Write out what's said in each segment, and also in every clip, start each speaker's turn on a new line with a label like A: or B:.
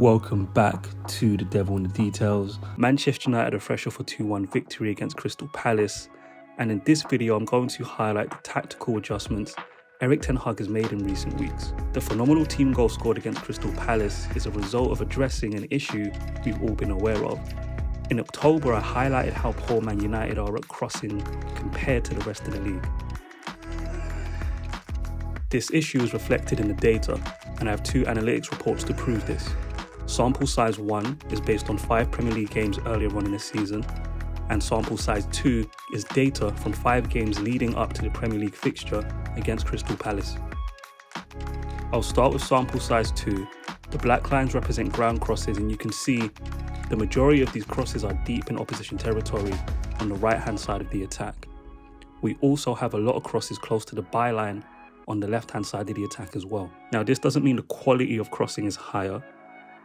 A: Welcome back to The Devil in the Details. Manchester United are fresh off a 2-1 victory against Crystal Palace, and in this video I'm going to highlight the tactical adjustments Erik ten Hag has made in recent weeks. The phenomenal team goal scored against Crystal Palace is a result of addressing an issue we've all been aware of. In October I highlighted how poor Man United are at crossing compared to the rest of the league. This issue is reflected in the data, and I have two analytics reports to prove this. Sample size 1 is based on 5 Premier League games earlier on in the season, and sample size 2 is data from 5 games leading up to the Premier League fixture against Crystal Palace. I'll start with sample size 2. The black lines represent ground crosses, and you can see the majority of these crosses are deep in opposition territory on the right hand side of the attack. We also have a lot of crosses close to the byline on the left hand side of the attack as well. Now this doesn't mean the quality of crossing is higher,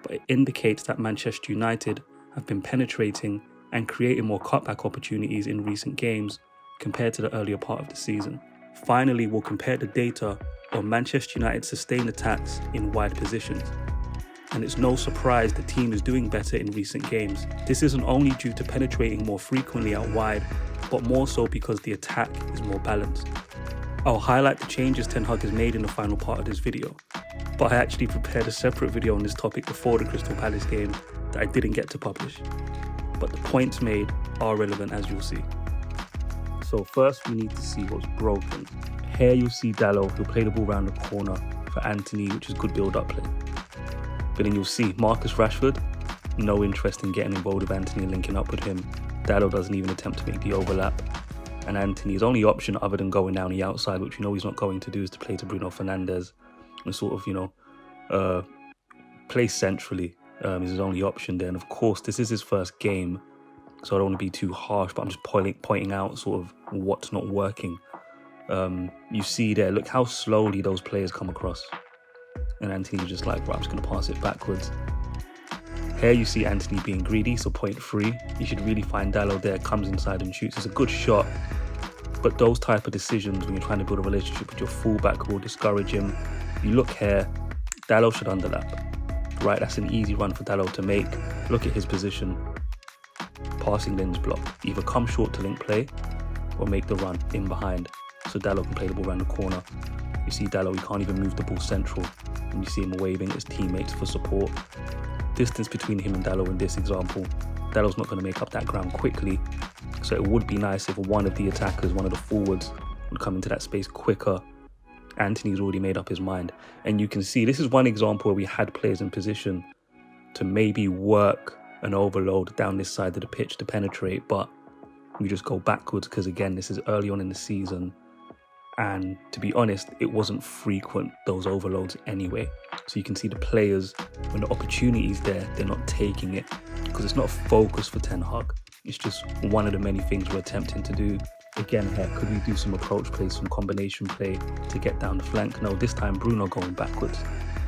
A: but it indicates that Manchester United have been penetrating and creating more cutback opportunities in recent games compared to the earlier part of the season. Finally, we'll compare the data on Manchester United's sustained attacks in wide positions. And it's no surprise the team is doing better in recent games. This isn't only due to penetrating more frequently out wide, but more so because the attack is more balanced. I'll highlight the changes Ten Hag has made in the final part of this video, but I actually prepared a separate video on this topic before the Crystal Palace game that I didn't get to publish. But the points made are relevant, as you'll see. So first we need to see what's broken. Here you'll see Dalot, who'll play the ball around the corner for Antony, which is good build-up play. But then you'll see Marcus Rashford, no interest in getting involved with Antony and linking up with him. Dalot doesn't even attempt to make the overlap. And Antony's only option other than going down the outside, which we know he's not going to do, is to play to Bruno Fernandes and sort of, play centrally is his only option there. And of course, this is his first game, so I don't want to be too harsh, but I'm just pointing out sort of what's not working. You see there, look how slowly those players come across. And Antony's just like, right, I'm just going to pass it backwards. Here you see Antony being greedy, so point 3. You should really find Dalot there, comes inside and shoots. It's a good shot, but those type of decisions when you're trying to build a relationship with your fullback will discourage him. You look here, Dalot should underlap. Right, that's an easy run for Dalot to make. Look at his position. Passing lanes blocked. Either come short to link play or make the run in behind, so Dalot can play the ball around the corner. You see Dalot, he can't even move the ball central, and you see him waving at his teammates for support. Distance between him and Dalot in this example, Dalot's not going to make up that ground quickly, so it would be nice if one of the attackers, one of the forwards, would come into that space quicker. Antony's already made up his mind, and you can see this is one example where we had players in position to maybe work an overload down this side of the pitch to penetrate, but we just go backwards because again this is early on in the season, and to be honest it wasn't frequent, those overloads anyway. So you can see the players, when the opportunity is there, they're not taking it because it's not a focus for Ten Hag. It's just one of the many things we're attempting to do. Again here, could we do some approach play, some combination play to get down the flank? No, this time Bruno going backwards.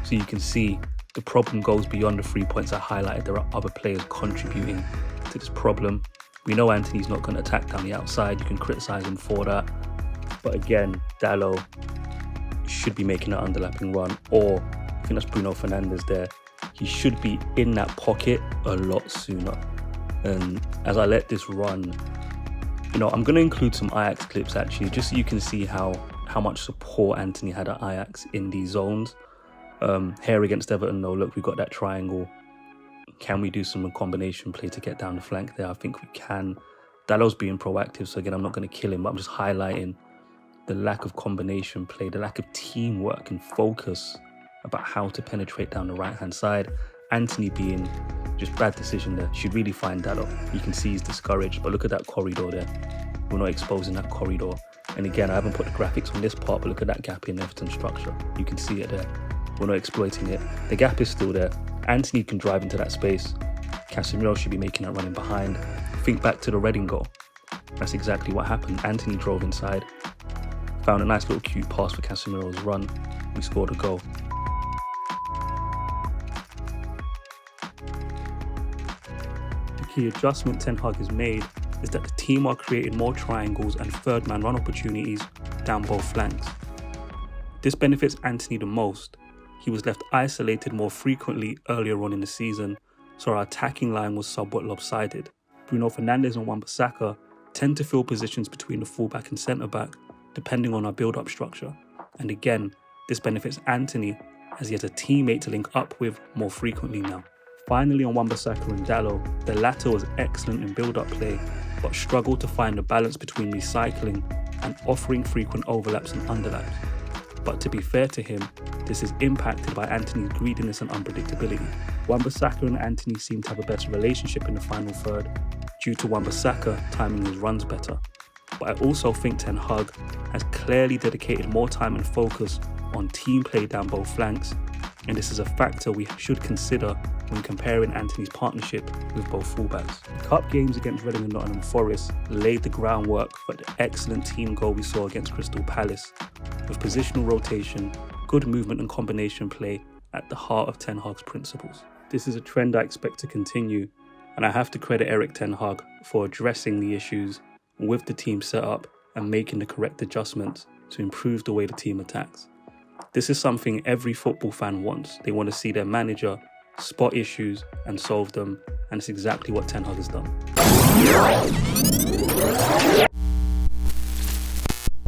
A: So you can see the problem goes beyond the 3 points I highlighted. There are other players contributing to this problem. We know Antony's not going to attack down the outside. You can criticise him for that. But again, Dalot should be making an underlapping run, or I think that's Bruno Fernandes there. He should be in that pocket a lot sooner. And as I let this run, I'm going to include some Ajax clips actually, just so you can see how much support Antony had at Ajax in these zones. Here against Everton, though, look, we've got that triangle. Can we do some combination play to get down the flank there? I think we can. Dalot's being proactive, so again, I'm not going to kill him, but I'm just highlighting the lack of combination play, the lack of teamwork and focus about how to penetrate down the right-hand side. Antony being just bad decision there. Should really find Dalot. You can see he's discouraged, but look at that corridor there. We're not exposing that corridor. And again, I haven't put the graphics on this part, but look at that gap in Everton structure. You can see it there. We're not exploiting it. The gap is still there. Antony can drive into that space. Casemiro should be making that running behind. Think back to the Reading goal. That's exactly what happened. Antony drove inside, found a nice little cute pass for Casemiro's run. We scored a goal. The key adjustment Ten Hag has made is that the team are creating more triangles and third man run opportunities down both flanks. This benefits Antony the most, he was left isolated more frequently earlier on in the season, so our attacking line was somewhat lopsided. Bruno Fernandes and Wan-Bissaka tend to fill positions between the fullback and centre-back, depending on our build-up structure. And again, this benefits Antony as he has a teammate to link up with more frequently now. Finally, on Wan-Bissaka and Dalot, the latter was excellent in build-up play, but struggled to find a balance between recycling and offering frequent overlaps and underlaps. But to be fair to him, this is impacted by Antony's greediness and unpredictability. Wan-Bissaka and Antony seem to have a better relationship in the final third, due to Wan-Bissaka timing his runs better. But I also think Ten Hag has clearly dedicated more time and focus on team play down both flanks, and this is a factor we should consider when comparing Antony's partnership with both fullbacks. The cup games against Reading and Nottingham Forest laid the groundwork for the excellent team goal we saw against Crystal Palace, with positional rotation, good movement and combination play at the heart of Ten Hag's principles. This is a trend I expect to continue, and I have to credit Erik Ten Hag for addressing the issues with the team setup and making the correct adjustments to improve the way the team attacks. This is something every football fan wants. They want to see their manager spot issues and solve them, and it's exactly what Ten Hag has done.